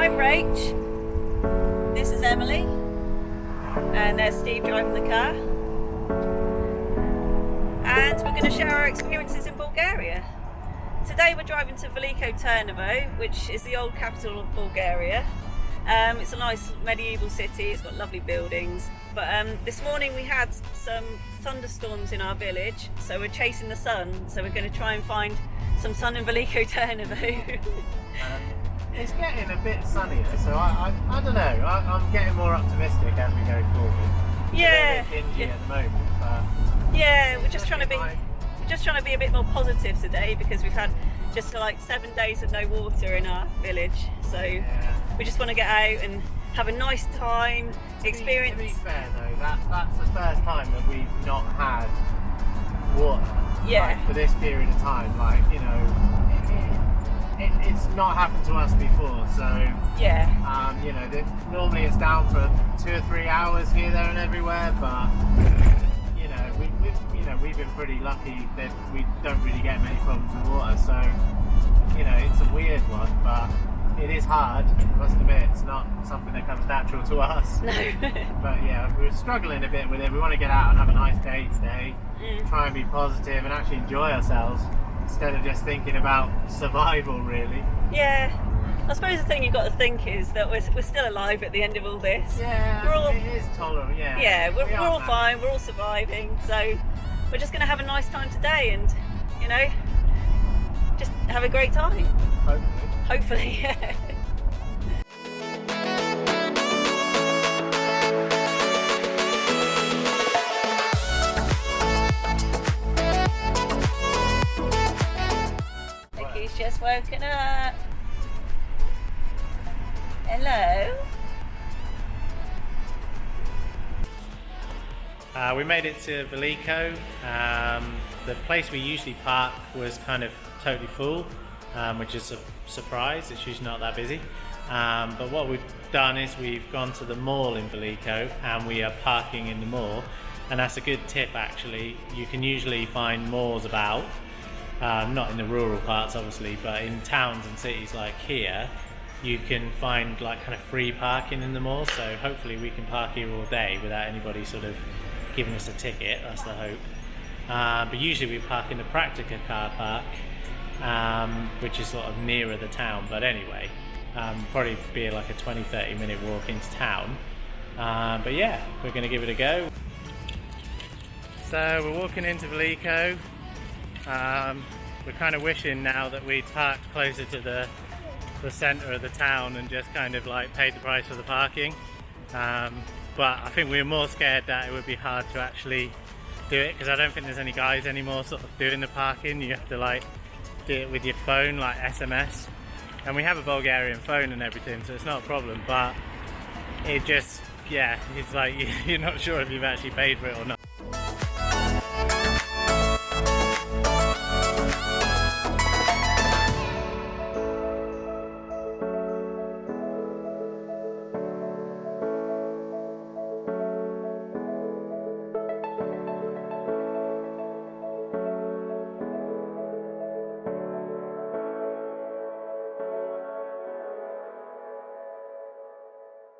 I'm Rach, this is Emily, and there's Steve driving the car. And we're going to share our experiences in Bulgaria. Today we're driving to Veliko Tarnovo, which is the old capital of Bulgaria. It's a nice medieval city, it's got lovely buildings. But this morning we had some thunderstorms in our village, so we're chasing the sun. So we're going to try and find some sun in Veliko Tarnovo. It's getting a bit sunnier, so I don't know, I'm getting more optimistic as we go forward. Yeah. It's a bit dingy at the moment, but yeah, we're just trying to be a bit more positive today because we've had just like 7 days of no water in our village, so we just want to get out and have a nice time, experience. To be fair though, that's the first time that we've not had water. Yeah. Like, for this period of time, like, you know, it's not happened to us before, so yeah. You know, normally it's down for 2 or 3 hours here, there, and everywhere, but you know, we've been pretty lucky that we don't really get many problems with water. So you know, it's a weird one, but it is hard. I must admit, it's not something that comes natural to us. No. But yeah, we're struggling a bit with it. We want to get out and have a nice day today, try and be positive and actually enjoy ourselves, instead of just thinking about survival, really. Yeah, I suppose the thing you've got to think is that we're still alive at the end of all this. Yeah, it is tolerable, yeah. Yeah, we're all fine, we're all surviving, so we're just going to have a nice time today and, you know, just have a great time. Hopefully, yeah. He's just woken up. Hello. We made it to Veliko. The place we usually park was kind of totally full, which is a surprise. It's usually not that busy. But what we've done is we've gone to the mall in Veliko and we are parking in the mall. And that's a good tip, actually. You can usually find malls about. Not in the rural parts obviously, but in towns and cities like here you can find like kind of free parking in the mall, so hopefully we can park here all day without anybody sort of giving us a ticket. That's the hope. But usually we park in the Practica car park, which is sort of nearer the town, but anyway, probably be like a 20-30 minute walk into town. But yeah, we're going to give it a go. So we're walking into Veliko. We're kind of wishing now that we'd parked closer to the centre of the town and just kind of like paid the price for the parking. But I think we were more scared that it would be hard to actually do it, because I don't think there's any guys anymore sort of doing the parking. You have to like do it with your phone, like SMS. And we have a Bulgarian phone and everything, so it's not a problem, but it just, yeah, it's like you're not sure if you've actually paid for it or not.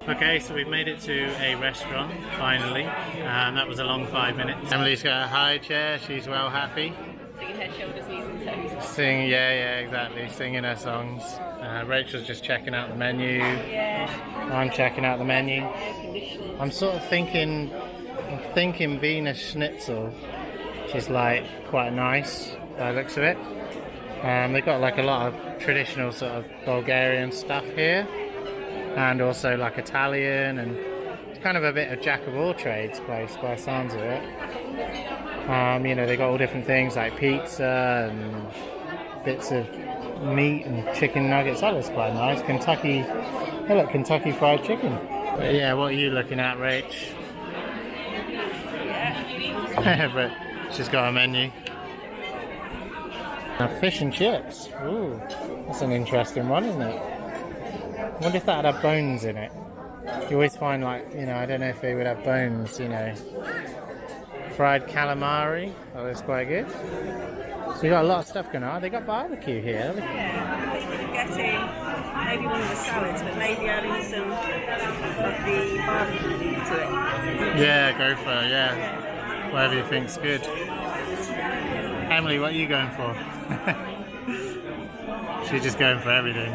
Okay, so we've made it to a restaurant, finally. That was a long 5 minutes. Emily's got a high chair, she's well happy. Singing head, shoulders, knees and toes. Singing, yeah, exactly, singing her songs. Rachel's just checking out the menu. Yeah. I'm checking out the menu. I'm sort of thinking Wiener Schnitzel, which is like quite nice by the looks of it. They've got like a lot of traditional sort of Bulgarian stuff here, and also like Italian, and it's kind of a bit of jack of all trades place by the sounds of it. You know, they got all different things like pizza and bits of meat and chicken nuggets. That looks quite nice. Kentucky Fried Chicken. But yeah, what are you looking at, Rach? Yeah. But she's got a menu. Now, fish and chips. Ooh, that's an interesting one, isn't it? I wonder if that would have bones in it. You always find, like, you know, I don't know if they would have bones, you know. Fried calamari. Oh, that's quite good. So you got a lot of stuff going on. They got barbecue here. Yeah, I'm thinking of getting maybe one of the salads, but maybe adding some of the barbecue to it. Yeah, go for it, yeah. Whatever you think's good. Emily, what are you going for? She's just going for everything.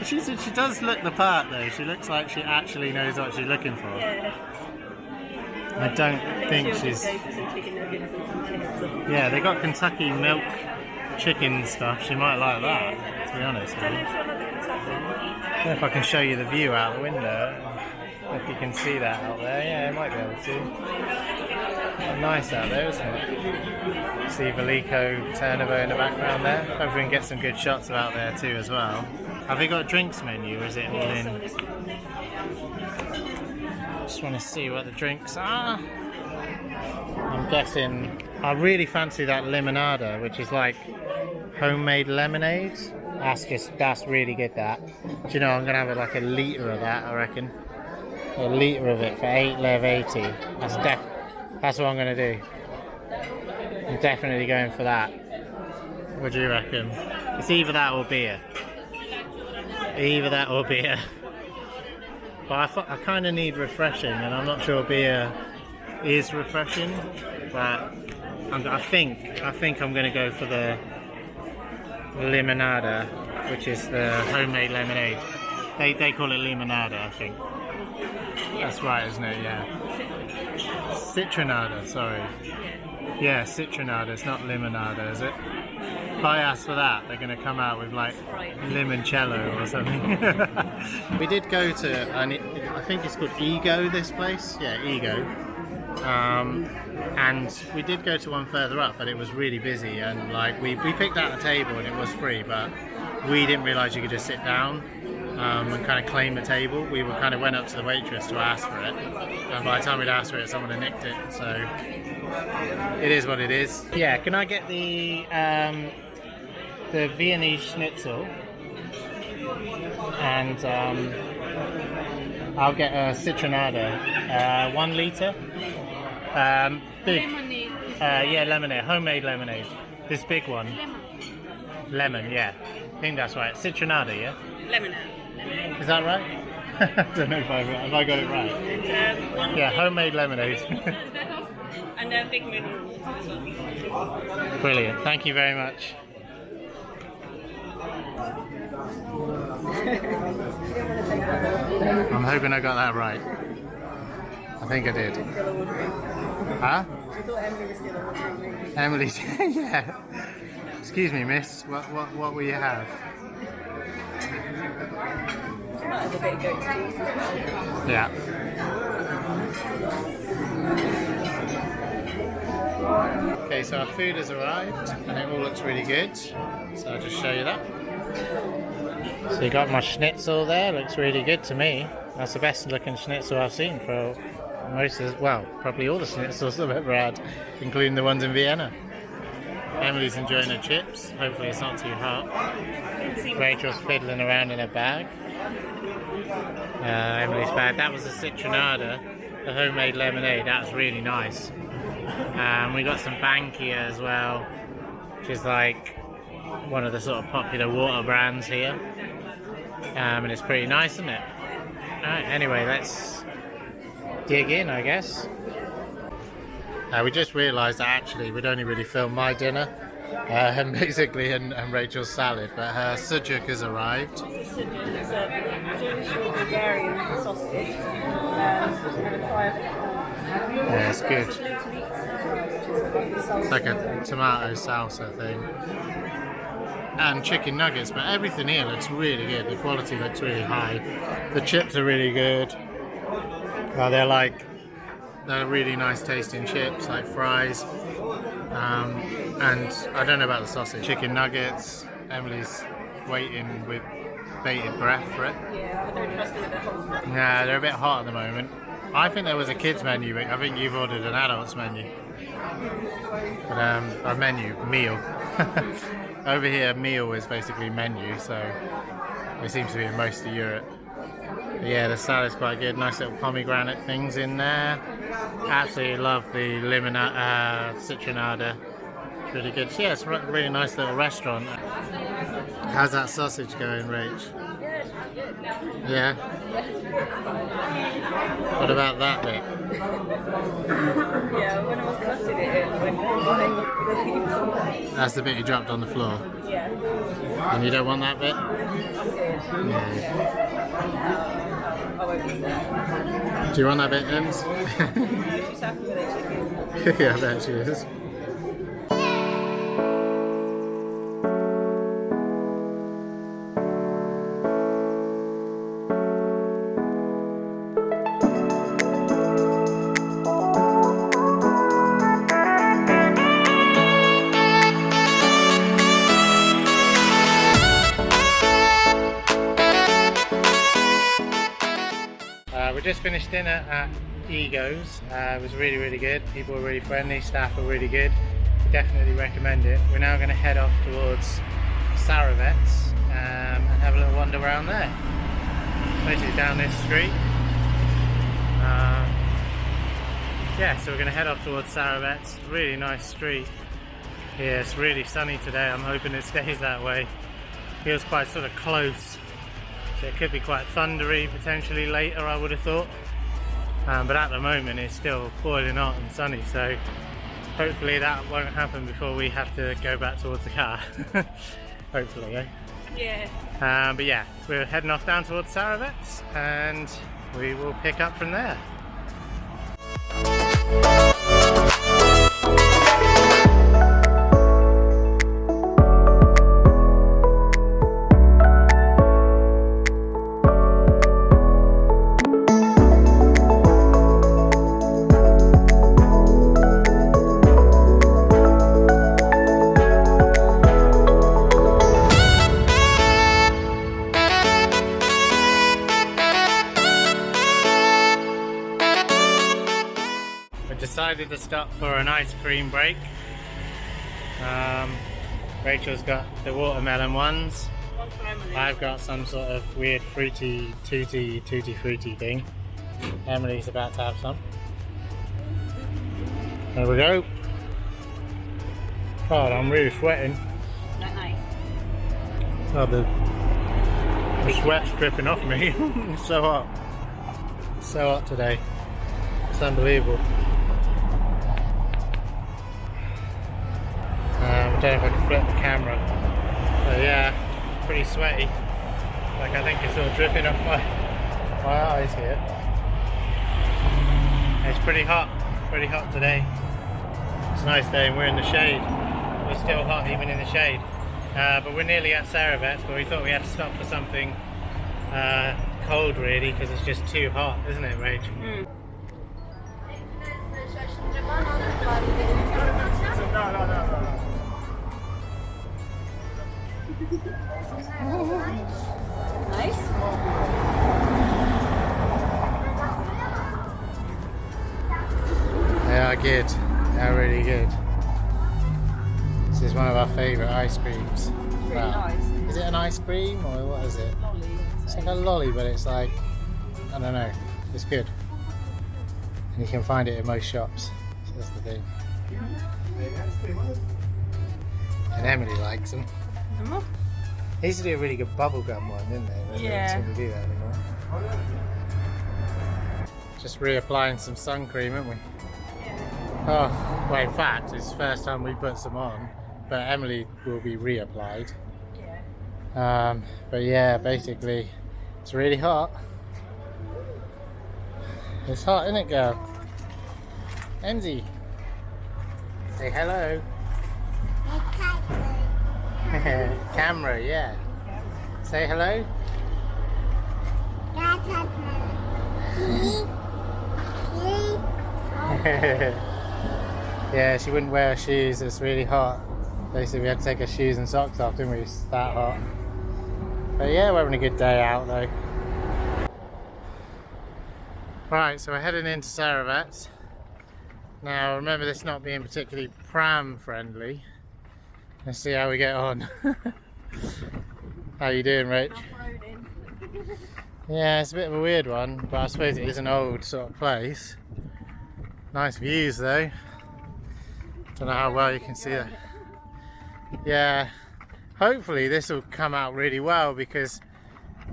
She does look the part though. She looks like she actually knows what she's looking for. Yeah. I don't think she's... Go for some chicken nuggets and some chips. Yeah, they got Kentucky milk chicken stuff. She might like that, to be honest. Don't know if I don't know if I can show you the view out the window. If you can see that out there. Yeah, I might be able to. Nice out there, isn't it? See Veliko Tarnovo in the background there. Hope we can get some good shots of out there too as well. Have they got a drinks menu, or is it all in? Just want to see what the drinks are. I'm guessing I really fancy that limonada, which is like homemade lemonade. That's really good. That, do you know, I'm gonna have like a litre of that, I reckon. A litre of it for £8.80. That's what I'm gonna do. I'm definitely going for that. What do you reckon? It's either that or beer. Either that or beer. But I kind of need refreshing, and I'm not sure beer is refreshing. But I think I'm going to go for the limonada, which is the homemade lemonade. They call it limonada, I think. That's right, isn't it? Yeah. Citronada, sorry. Yeah, citronada. It's not limonada, is it? If I ask for that, they're going to come out with like limoncello or something. We did go to, I think it's called Ego, this place. Yeah, Ego. And we did go to one further up, but it was really busy. And like we picked out a table and it was free, but we didn't realise you could just sit down and kind of claim the table. We kind of went up to the waitress to ask for it. And by the time we'd asked for it, someone had nicked it. So it is what it is. Yeah, can I get the Viennese schnitzel, and I'll get a citronada, 1 litre. Big. Lemonade. Yeah, lemonade, homemade lemonade. This big one. Lemon, yeah. I think that's right. Citronada, yeah? Lemonade. Is that right? I don't know if I got it right. And, Yeah, homemade lemonade. and a big mineral water as well. Brilliant. Thank you very much. I'm hoping I got that right. I think I did. Huh? I thought Emily was still ordering. Emily, yeah. Excuse me, miss. What will you have? She might have a bit of goat cheese as well. Yeah. Okay, so our food has arrived and it all looks really good. So I'll just show you that. So you got my schnitzel there, looks really good to me. That's the best looking schnitzel I've seen for most of, well, probably all the schnitzels I've ever had, including the ones in Vienna. Emily's enjoying her chips, hopefully it's not too hot. Rachel's fiddling around in her bag. Emily's bag, that was the citronada, the homemade lemonade, that was really nice. We got some Bankia as well, which is like one of the sort of popular water brands here. And it's pretty nice, isn't it? Alright, anyway, let's dig in, I guess. We just realised that actually we'd only really filmed my dinner, basically, and Rachel's salad, but her sujuk has arrived. It's a sujuk, it's a Jewish or Bulgarian sausage. So we're going to try it. Yeah, it's good. It's like a tomato salsa thing. And chicken nuggets, but everything here looks really good. The quality looks really high. The chips are really good. Well, they're really nice tasting chips, like fries. And I don't know about the sausage. Chicken nuggets. Emily's waiting with bated breath for it. Yeah, but they're interested in the whole. Nah, they're a bit hot at the moment. I think there was a kids menu, but I think you've ordered an adults menu. But a meal. Over here, meal is basically menu, so it seems to be in most of Europe. But yeah, the salad's quite good. Nice little pomegranate things in there. Absolutely love the citronada. really good. Yeah, it's a really nice little restaurant. How's that sausage going, Rach? Yeah? What about that bit? Yeah, when I was cutting it went That's the bit you dropped on the floor. Yeah. And you don't want that bit? Yeah. I won't eat that. Do you want that bit, Ems? She's happy with it, chicken. Yeah, I bet she is. We just finished dinner at Ego's. It was really, really good. People were really friendly, staff were really good. Definitely recommend it. We're now going to head off towards Tsarevets and have a little wander around there. Basically down this street. Yeah, so we're going to head off towards Tsarevets. Really nice street here. It's really sunny today. I'm hoping it stays that way. Feels quite sort of close. So it could be quite thundery potentially later, I would have thought. But at the moment it's still boiling hot and sunny, so hopefully that won't happen before we have to go back towards the car. Hopefully, eh? Yeah. But yeah, we're heading off down towards Tsarevets and we will pick up from there. Decided to stop for an ice cream break. Rachel's got the watermelon ones. I've got some sort of weird fruity tutti fruity thing. Emily's about to have some. There we go. God, I'm really sweating. Is that nice? Oh, the sweat's dripping off me. It's so hot. It's so hot today. It's unbelievable. I don't know if I can flip the camera, but yeah, pretty sweaty. Like I think it's all dripping off my eyes here. It's pretty hot today. It's a nice day and we're in the shade. We're still hot even in the shade. But we're nearly at Tsarevets, but we thought we had to stop for something cold really, because it's just too hot, isn't it, Rach? Mm. Nice. They are good. They are really good. This is one of our favourite ice creams. Really nice. Is it an ice cream or what is it? Lolly. It's like a lolly, but it's like, I don't know. It's good. And you can find it in most shops. So that's the thing. And Emily likes them. They used to do a really good bubblegum one, didn't they? But Yeah. They don't seem to do that anymore. Just reapplying some sun cream, haven't we? Yeah. Oh, well, in fact, it's the first time we put some on, but Emily will be reapplied. Yeah. But yeah, basically, it's really hot. It's hot, isn't it, girl? Emzy, say hello. Camera, yeah. Say hello. Yeah, she wouldn't wear her shoes, it's really hot. Basically we had to take her shoes and socks off, didn't we? It's that hot. But yeah, we're having a good day out though. Right, so we're heading into Tsarevets. Now remember this not being particularly pram friendly. Let's see how we get on. How you doing, Rach? Off-roading. Yeah, it's a bit of a weird one, but I suppose it is an old sort of place. Nice views though. Don't know how well you can see that. yeah, hopefully this will come out really well, because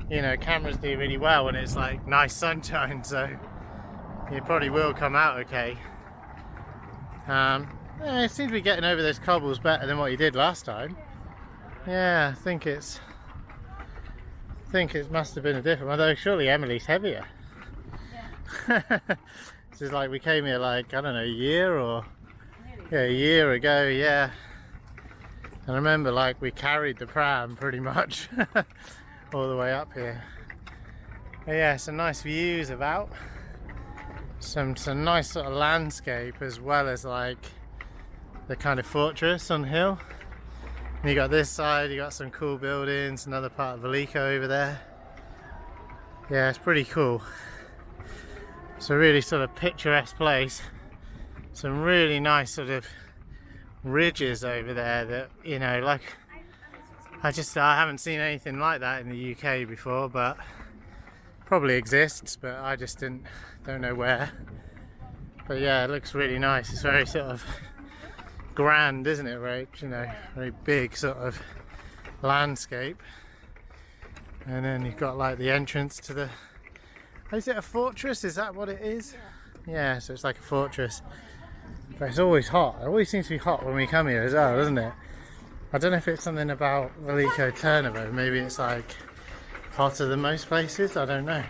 you know, cameras do really well when it's like nice sunshine, so it probably will come out okay. Yeah, it seems to be getting over those cobbles better than what he did last time. Yeah, I think it must have been a different, although surely Emily's heavier. Yeah. This is like, we came here like, I don't know, a year a year ago, yeah. And I remember like we carried the pram pretty much all the way up here. But yeah, some nice views about. Some nice sort of landscape, as well as like the kind of fortress on the hill. And you got this side, you got some cool buildings, another part of Veliko over there. Yeah, it's pretty cool. It's a really sort of picturesque place. Some really nice sort of ridges over there that, you know, like I haven't seen anything like that in the UK before, but probably exists, but I just don't know where. But yeah, it looks really nice. It's very sort of grand, isn't it? Right, you know, very big sort of landscape. And then you've got like the entrance to the, is it a fortress? Is that what it is? Yeah, so it's like a fortress. But it's always hot. It always seems to be hot when we come here as well, doesn't it? I don't know if it's something about Veliko Tarnovo. Maybe it's like hotter than most places. I don't know.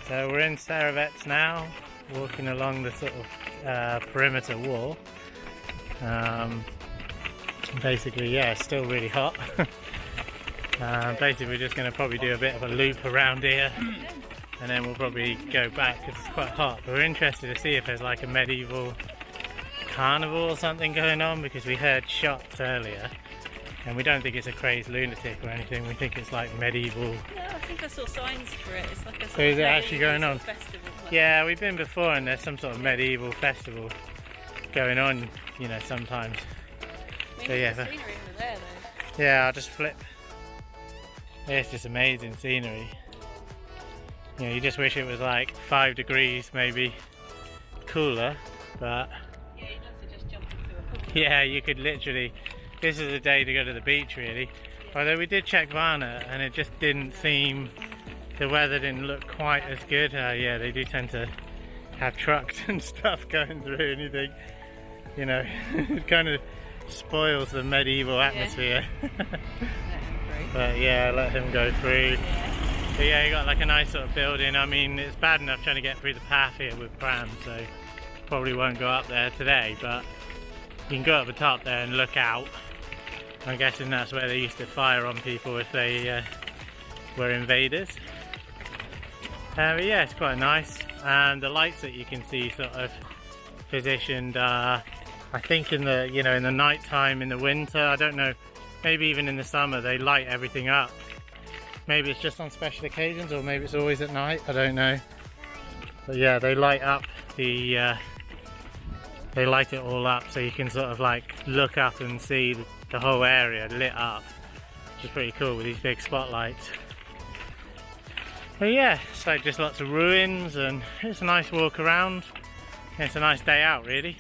So we're in Tsarevets now, walking along the sort of perimeter wall. Basically, yeah, it's still really hot. Basically, we're just going to probably do a bit of a loop around here, and then we'll probably go back because it's quite hot. But we're interested to see if there's like a medieval carnival or something going on, because we heard shots earlier. And we don't think it's a crazed lunatic or anything. We think it's like medieval. Yeah, I think I saw signs for it. It's like a So is it actually going on? Festival. Yeah, we've been before, and there's some sort of medieval festival going on, you know, sometimes. I mean, So yeah, the scenery over there though. yeah, I'll just flip. Yeah, it's just amazing scenery. You know, you just wish it was like 5 degrees maybe cooler, but Yeah, you'd have to just jump into a pool. yeah, you could literally. This is a day to go to the beach, really. Although we did check Varna, and it just didn't seem, the weather didn't look quite as good. Yeah, they do tend to have trucks and stuff going through, and you think, you know, it kind of spoils the medieval atmosphere. But yeah, let him go through. Yeah. But yeah, you got like a nice sort of building. I mean, it's bad enough trying to get through the path here with prams, so probably won't go up there today, but you can go up the top there and look out. I'm guessing that's where they used to fire on people if they were invaders. But yeah, it's quite nice. And the lights that you can see sort of positioned, I think in the, you know, in the night time, in the winter, I don't know, maybe even in the summer, they light everything up. Maybe it's just on special occasions, or maybe it's always at night, I don't know. But yeah, they light up the, they light it all up, so you can sort of like look up and see the whole area lit up, which is pretty cool with these big spotlights. But yeah, it's like just lots of ruins, and it's a nice walk around. It's a nice day out, really.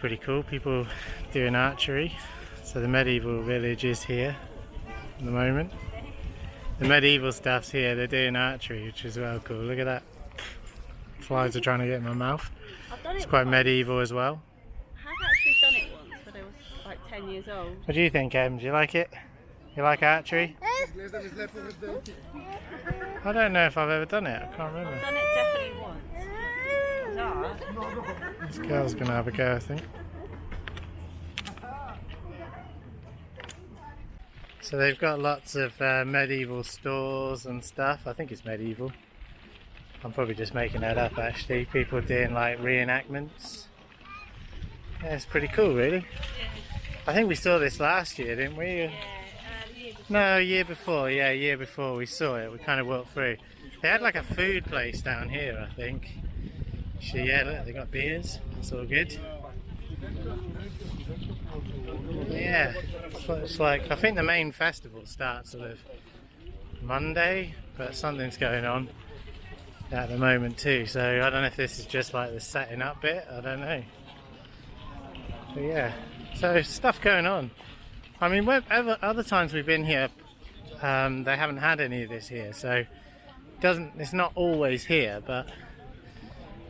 pretty cool. People doing archery. So the medieval village is here at the moment. The medieval stuff's here, they're doing archery, which is well cool. Look at that. Flies are trying to get in my mouth. It's quite medieval as well. I have actually done it once, but I was like 10 years old. What do you think, Em? Do you like it? You like archery? I don't know if I've ever done it. I can't remember. I've done it definitely once. This girl's going to have a go, I think. So they've got lots of medieval stores and stuff. I think it's medieval. I'm probably just making that up actually. People doing like reenactments. Yeah, it's pretty cool really. I think we saw this last year, didn't we? Yeah, No, year before. Yeah, year before we saw it. We kind of walked through. They had like a food place down here, I think. So yeah, look, they got beers. That's all good. Yeah, it's like, I think the main festival starts sort of Monday, but something's going on at the moment too, so I don't know if this is just like the setting up bit, I don't know. But yeah, so stuff going on. I mean, other times we've been here, they haven't had any of this here, so it's not always here, but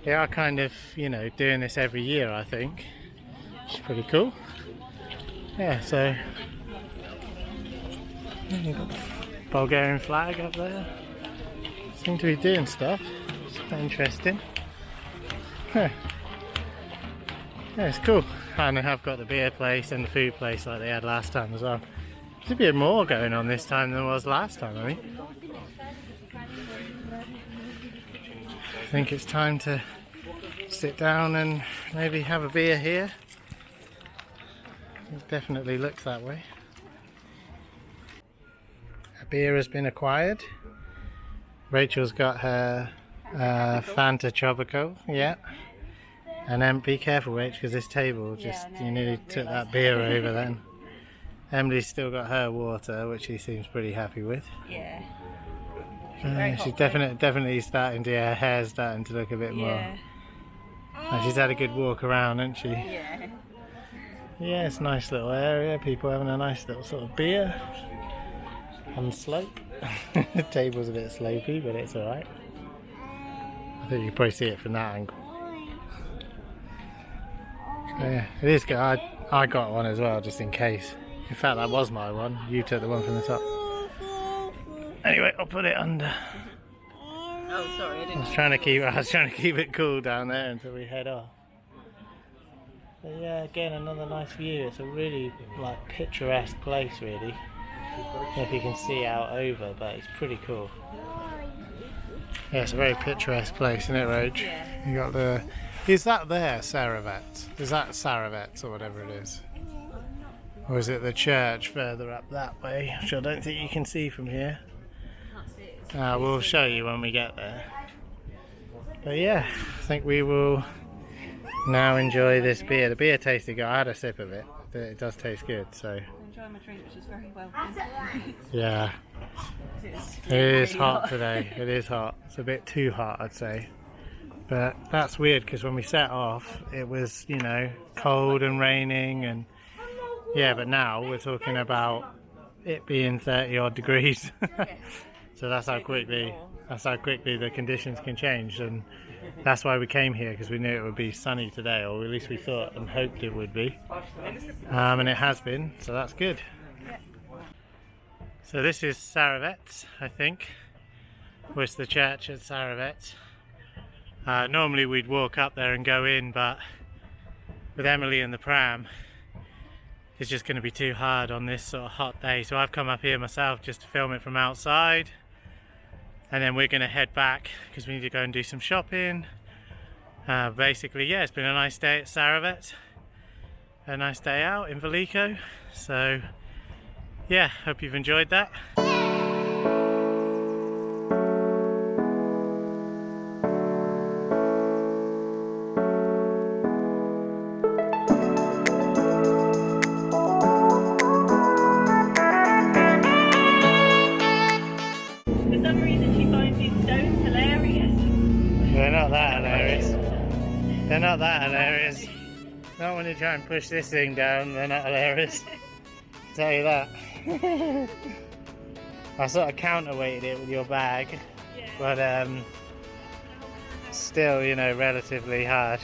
they are kind of, you know, doing this every year, I think. It's pretty cool. Yeah, so you've got the Bulgarian flag up there. Seem to be doing stuff. It's quite interesting. Yeah, it's cool. And they have got the beer place and the food place like they had last time as well. There's a bit more going on this time than there was last time, I think. I think it's time to sit down and maybe have a beer here. It definitely looks that way. A beer has been acquired. Rachel's got her Fanta Tropical, yeah. And be careful, Rach, because this table just, you nearly took that beer over then. Emily's still got her water, which she seems pretty happy with. Yeah. She's definitely starting to, her hair's starting to look a bit more. And she's had a good walk around, hasn't she? Yeah. Yeah, it's a nice little area, people having a nice little sort of beer on the slope. The table's a bit slopey, but it's alright. I think you can probably see it from that angle. So yeah, it is good. I got one as well, just in case. In fact, that was my one. You took the one from the top. Anyway, I'll put it under. Oh, sorry, I didn't. I was trying to keep it cool down there until we head off. But yeah, again, another nice view. It's a really like picturesque place, really. I don't know if you can see out over, but it's pretty cool. Yeah, it's a very picturesque place, isn't it, Rach? Yeah. You got the. Is that there, Tsarevets? Is that Tsarevets or whatever it is? Or is it the church further up that way, which I don't think you can see from here? We'll show you when we get there. But yeah, I think we will now enjoy this beer. The beer tasted good. I had a sip of it. It does taste good, so. I enjoy my drink, which is very well. Yeah. It is hot today. It is hot. It's a bit too hot, I'd say. But that's weird because when we set off, it was, you know, cold and raining, and yeah, but now we're talking about it being 30 odd degrees. So that's how quickly the conditions can change, and that's why we came here, because we knew it would be sunny today, or at least we thought and hoped it would be. And it has been, so that's good. So this is Tsarevets, I think. Was the church at Tsarevets. Normally we'd walk up there and go in, but with Emily and the pram, it's just going to be too hard on this sort of hot day. So I've come up here myself just to film it from outside. And then we're going to head back because we need to go and do some shopping. Basically, yeah, it's been a nice day at Tsarevets. A nice day out in Veliko. So, yeah, hope you've enjoyed that. They're not that hilarious. Not when you try and push this thing down, they're not hilarious. I'll tell you that. I sort of counterweighted it with your bag, Yeah. but still, you know, relatively hard.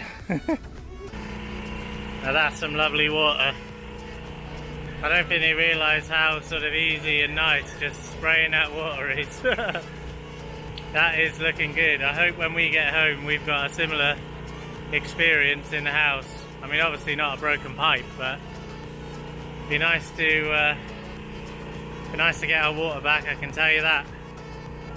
Now that's some lovely water. I don't think they realise how sort of easy and nice just spraying that water is. That is looking good. I hope when we get home we've got a similar experience in the house. I mean, obviously not a broken pipe, but it'd be nice to get our water back, I can tell you that.